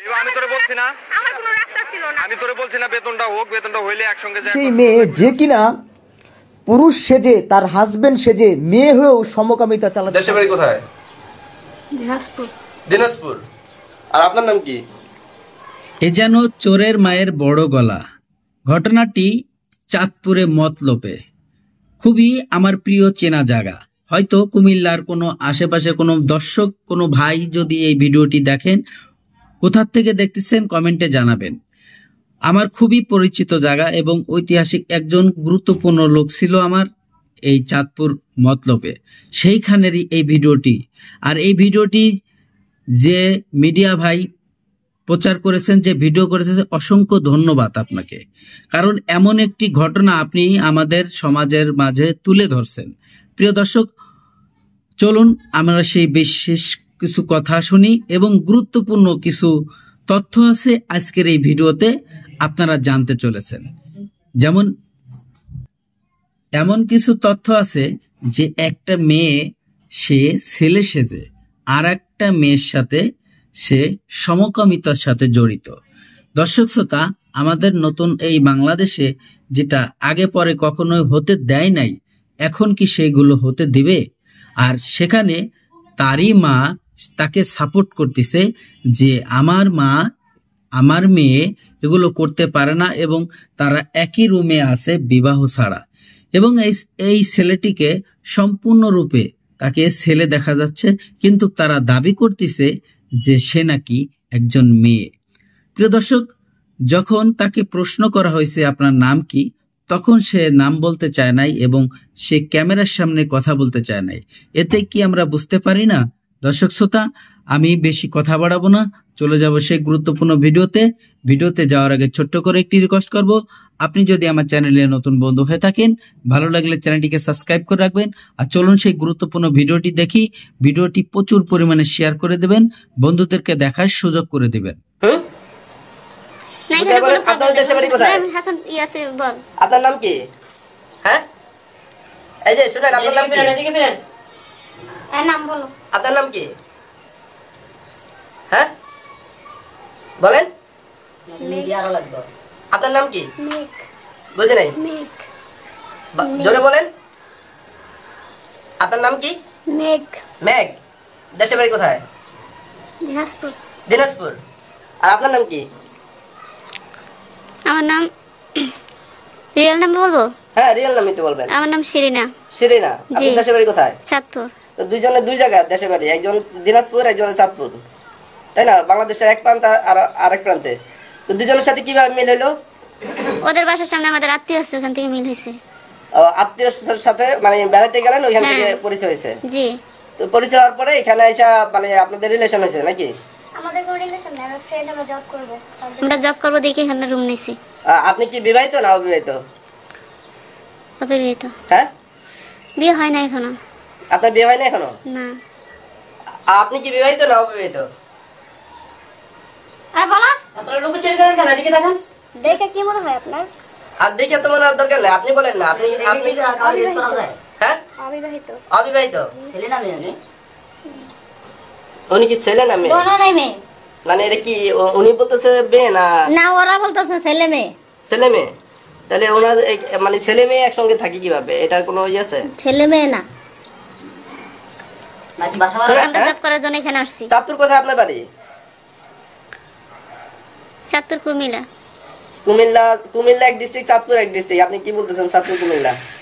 আমি তোরে বলছি না, আমার কোনো রাস্তা ছিল না। আমি তোরে বলছি না বেতনটা হোক, বেতনটা হইলে একসঙ্গে যায়। সেই মেয়ে যে কিনা পুরুষ সেজে, তার হাজবেন্ড সেজে মেয়ে হয়েও সমকামিতা চালাচ্ছে। দেশের বাড়ি কোথায়? দিনাজপুর। দিনাজপুর। আর আপনার নাম কি? এ যেন চোরের মায়ের বড় গলা। ঘটনাটি চাঁদপুরে মতলবে, খুবই আমার প্রিয় চেনা জায়গা। হয়তো কুমিল্লার কোনো আশেপাশে কোনো দর্শক, কোনো ভাই যদি এই ভিডিওটি দেখেন, কোথা থেকে দেখতেছেন কমেন্টে জানাবেন। আমার খুবই পরিচিত জায়গা এবং ঐতিহাসিক একজন গুরুত্বপূর্ণ লোক ছিল আমার এই চাঁদপুর মতলবে, সেইখানেরই এই ভিডিওটি। আর এই ভিডিওটি যে মিডিয়া ভাই প্রচার করেছেন, যে ভিডিও করেছেন, অসংখ্য ধন্যবাদ আপনাকে। কারণ এমন একটি ঘটনা আপনি আমাদের সমাজের মাঝে তুলে ধরছেন। প্রিয় দর্শক, চলুন আমরা সেই বিশেষ কিছু কথা শুনি এবং গুরুত্বপূর্ণ কিছু তথ্য আছে আজকের এই ভিডিওতে আপনারা জানতে চলেছেন। যেমন এমন কিছু তথ্য আছে যে একটা মেয়ে সে ছেলে সেজে আর একটা মেয়ের সাথে সে সমকামিতার সাথে জড়িত। দর্শক শ্রোতা, আমাদের নতুন এই বাংলাদেশে যেটা আগে পরে কখনোই হতে দেয় নাই, এখন কি সেগুলো হতে দিবে? আর সেখানে তারই মা তাকে সাপোর্ট করতেছে যে আমার মা, আমার মেয়ে এগুলো করতে পারে না, এবং তারা একই রুমে আছে বিবাহ ছাড়া। এবং এই ছেলেটিকে সম্পূর্ণরূপে তাকে ছেলে দেখা যাচ্ছে, কিন্তু তারা দাবি করতেছে যে সে নাকি একজন মেয়ে। প্রিয় দর্শক, যখন তাকে প্রশ্ন করা হয়েছে আপনার নাম কি, তখন সে নাম বলতে চায় নাই এবং সে ক্যামেরার সামনে কথা বলতে চায় নাই। এতে কি আমরা বুঝতে পারি না? দর্শক শ্রোতা, আমি বেশি কথা বাড়াবো না, চলে যাব সেই গুরুত্বপূর্ণ ভিডিওতে যাওয়ার আগে ছোট্ট করে একটি রিকোয়েস্ট করব, আপনি যদি আমার চ্যানেলে নতুন বন্ধু হয়ে থাকেন, ভালো লাগলে চ্যানেলটিকে সাবস্ক্রাইব করে রাখবেন। আর চলুন সেই গুরুত্বপূর্ণ ভিডিওটি দেখি। ভিডিওটি প্রচুর পরিমাণে শেয়ার করে দেবেন, বন্ধুদেরকে দেখার সুযোগ করে দেবেন। আপনার দেশের বাড়ি কোথায়? আপনার নাম কি? হ্যাঁ, এই যে শুনেন, আপনার নাম কি? নাম বলো। আপনার নাম কি? হ্যাঁ বলেন। আপনার নাম কি? বুঝে নাই, জোরে বলেন। আপনার নাম কি? মেঘ। মেঘ। দেশের বাড়ি কোথায়? দিনাজপুর। দিনাজপুর। আর আপনার নাম কি? আমার নাম রিয়েল নাম বলবো? হ্যাঁ, রিয়েল নামই তো বলবেন। আমার নাম শিরিনা। শিরিনা। আপনার দেশের বাড়ি কোথায়? চাঁদপুর। তো দুইজনের দুই জায়গায় দেশের বাড়ি, একজন দিনাজপুর, একজন চাঁদপুর, তাই না? বাংলাদেশের এক প্রান্ত আর আরেক প্রান্তে। তো দুজনের সাথে কিভাবে মিল হইলো? ওদের বাসার সামনে আমাদের আত্মীয় আছে, ওখান থেকে মিল হয়েছে। আত্মীয়র সাথে মানে বেড়াতে গেলেন, ওইখান থেকে পরিচয় হয়েছে। জি। তো পরিচয় হওয়ার পরে এখানে এসে মানে আপনাদের রিলেশন হয়েছে নাকি? আমাদের কোনো রিলেশন নাই, আমরা ফ্রেন্ড, আমরা জব করব। আমরা জব করব দেখি এখানে রুম নিছি। আপনি কি বিবাহিত না অবিবাহিত? অবিবাহিত। হ্যাঁ, বিয়ে হয় না এখনো। আপনার বিয়ে হয় না এখনো? না। আপনি কি বিবাহিত না অবিবাহিত? আর বলো, আপনারা লোক চেঞ্জ করেন কেন? এদিকে দেখেন। দেখে কি মনে হয় আপনার? আর দেখে তো মনে হয় দরকার নেই, আপনি বলেন না। আপনি হ্যাঁ, অবিবাহিত। অবিবাহিত। ছেলে না মেয়ে? উনি কি ছেলে না মেয়ে? বলো নাই মেয়ে। মানে এটা কি উনি বলতেছে মেয়ে না? না, ওরা বলতেছে ছেলে মেয়ে। ছেলে মেয়ে। তাহলে ওনার মানে ছেলে মেয়ে একসঙ্গে থাকে কিভাবে? এটার কোনো ইয়ে আছে? ছেলে মেয়ে না, নাকি বাসা আমরা জব করার জন্য এখানে আসছি। চাঁদপুর কোথায় আপনার বাড়ি? চাঁদপুর কুমিল্লা। কুমিল্লা। কুমিল্লা এক ডিস্ট্রিক্ট, চাঁদপুর এক ডিস্ট্রিক্ট। আপনি কি বলতেছেন চাঁদপুর কুমিল্লা?